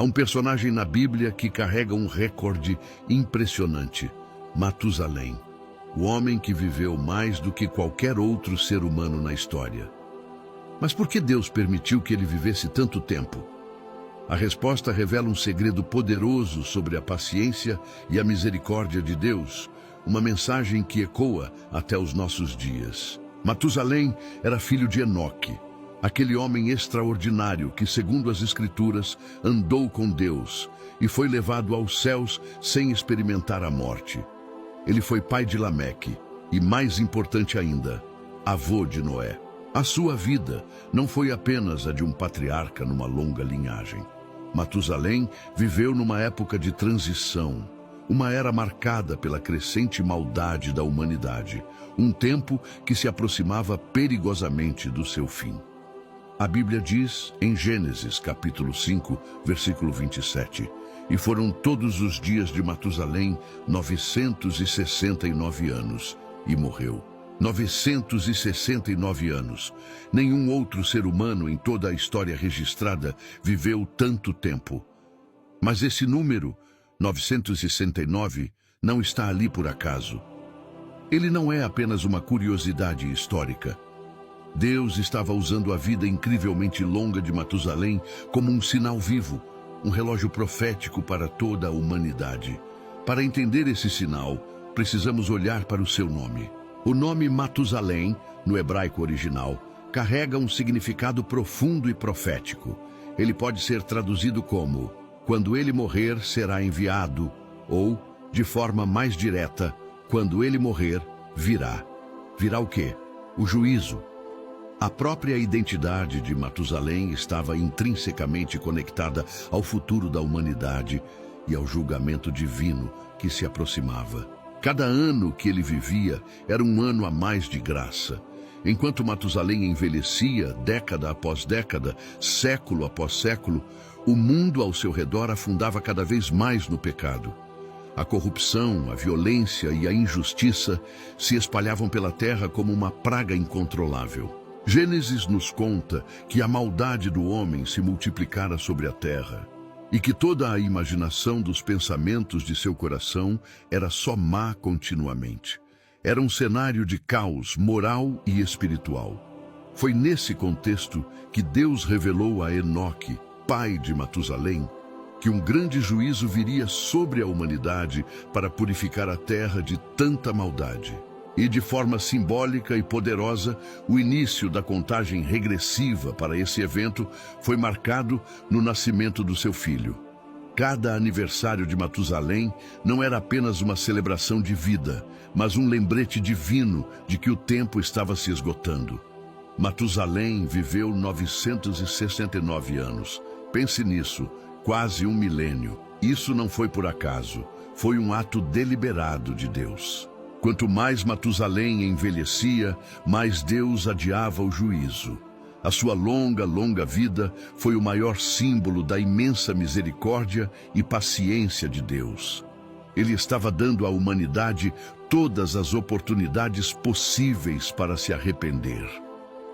Há um personagem na Bíblia que carrega um recorde impressionante: Matusalém, o homem que viveu mais do que qualquer outro ser humano na história. Mas por que Deus permitiu que ele vivesse tanto tempo? A resposta revela um segredo poderoso sobre a paciência e a misericórdia de Deus, uma mensagem que ecoa até os nossos dias. Matusalém era filho de Enoque, aquele homem extraordinário que, segundo as Escrituras, andou com Deus e foi levado aos céus sem experimentar a morte. Ele foi pai de Lameque e, mais importante ainda, avô de Noé. A sua vida não foi apenas a de um patriarca numa longa linhagem. Matusalém viveu numa época de transição, uma era marcada pela crescente maldade da humanidade, um tempo que se aproximava perigosamente do seu fim. A Bíblia diz, em Gênesis capítulo 5, versículo 27, e foram todos os dias de Matusalém 969 anos, e morreu. 969 anos. Nenhum outro ser humano em toda a história registrada viveu tanto tempo. Mas esse número, 969, não está ali por acaso. Ele não é apenas uma curiosidade histórica. Deus estava usando a vida incrivelmente longa de Matusalém como um sinal vivo, um relógio profético para toda a humanidade. Para entender esse sinal, precisamos olhar para o seu nome. O nome Matusalém, no hebraico original, carrega um significado profundo e profético. Ele pode ser traduzido como: quando ele morrer, será enviado, ou, de forma mais direta, quando ele morrer, virá. Virá o quê? O juízo. A própria identidade de Matusalém estava intrinsecamente conectada ao futuro da humanidade e ao julgamento divino que se aproximava. Cada ano que ele vivia era um ano a mais de graça. Enquanto Matusalém envelhecia, década após década, século após século, o mundo ao seu redor afundava cada vez mais no pecado. A corrupção, a violência e a injustiça se espalhavam pela terra como uma praga incontrolável. Gênesis nos conta que a maldade do homem se multiplicara sobre a terra e que toda a imaginação dos pensamentos de seu coração era só má continuamente. Era um cenário de caos moral e espiritual. Foi nesse contexto que Deus revelou a Enoque, pai de Matusalém, que um grande juízo viria sobre a humanidade para purificar a terra de tanta maldade. E de forma simbólica e poderosa, o início da contagem regressiva para esse evento foi marcado no nascimento do seu filho. Cada aniversário de Matusalém não era apenas uma celebração de vida, mas um lembrete divino de que o tempo estava se esgotando. Matusalém viveu 969 anos. Pense nisso, quase um milênio. Isso não foi por acaso, foi um ato deliberado de Deus. Quanto mais Matusalém envelhecia, mais Deus adiava o juízo. A sua longa vida foi o maior símbolo da imensa misericórdia e paciência de Deus. Ele estava dando à humanidade todas as oportunidades possíveis para se arrepender.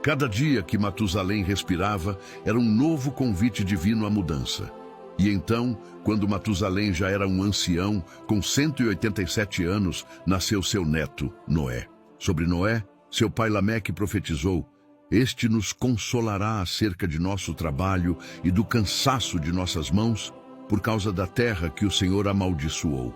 Cada dia que Matusalém respirava era um novo convite divino à mudança. E então, quando Matusalém já era um ancião, com 187 anos, nasceu seu neto, Noé. Sobre Noé, seu pai Lameque profetizou: este nos consolará acerca de nosso trabalho e do cansaço de nossas mãos, por causa da terra que o Senhor amaldiçoou.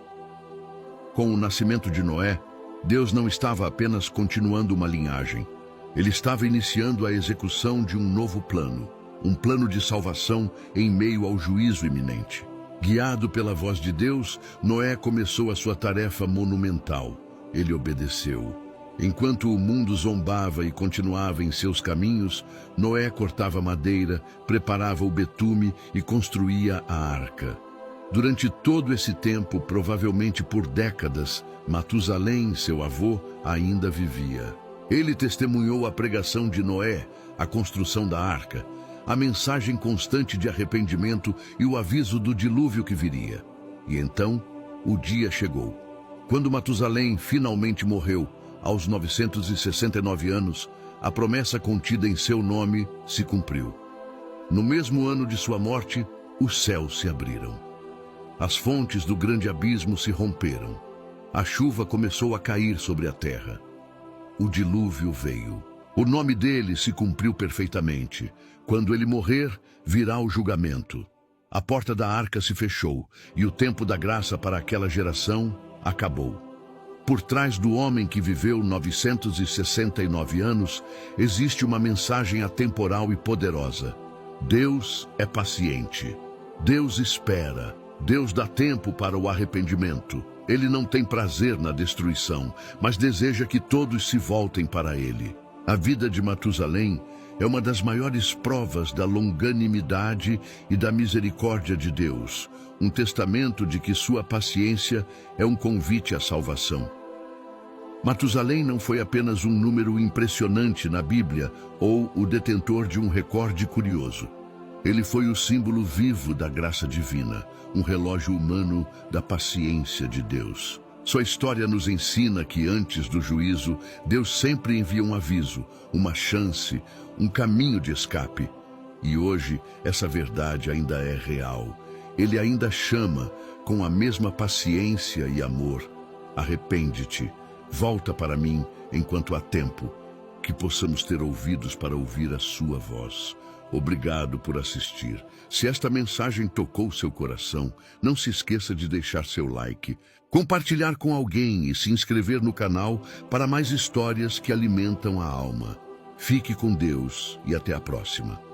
Com o nascimento de Noé, Deus não estava apenas continuando uma linhagem. Ele estava iniciando a execução de um novo plano. Um plano de salvação em meio ao juízo iminente. Guiado pela voz de Deus, Noé começou a sua tarefa monumental. Ele obedeceu. Enquanto o mundo zombava e continuava em seus caminhos, Noé cortava madeira, preparava o betume e construía a arca. Durante todo esse tempo, provavelmente por décadas, Matusalém, seu avô, ainda vivia. Ele testemunhou a pregação de Noé, a construção da arca, a mensagem constante de arrependimento e o aviso do dilúvio que viria. E então, o dia chegou. Quando Matusalém finalmente morreu, aos 969 anos, a promessa contida em seu nome se cumpriu. No mesmo ano de sua morte, os céus se abriram. As fontes do grande abismo se romperam. A chuva começou a cair sobre a terra. O dilúvio veio. O nome dele se cumpriu perfeitamente. Quando ele morrer, virá o julgamento. A porta da arca se fechou e o tempo da graça para aquela geração acabou. Por trás do homem que viveu 969 anos, existe uma mensagem atemporal e poderosa. Deus é paciente. Deus espera. Deus dá tempo para o arrependimento. Ele não tem prazer na destruição, mas deseja que todos se voltem para ele. A vida de Matusalém é uma das maiores provas da longanimidade e da misericórdia de Deus, um testamento de que sua paciência é um convite à salvação. Matusalém não foi apenas um número impressionante na Bíblia ou o detentor de um recorde curioso. Ele foi o símbolo vivo da graça divina, um relógio humano da paciência de Deus. Sua história nos ensina que antes do juízo, Deus sempre envia um aviso, uma chance, um caminho de escape. E hoje, essa verdade ainda é real. Ele ainda chama com a mesma paciência e amor. Arrepende-te, volta para mim enquanto há tempo, que possamos ter ouvidos para ouvir a sua voz. Obrigado por assistir. Se esta mensagem tocou seu coração, não se esqueça de deixar seu like, compartilhar com alguém e se inscrever no canal para mais histórias que alimentam a alma. Fique com Deus e até a próxima.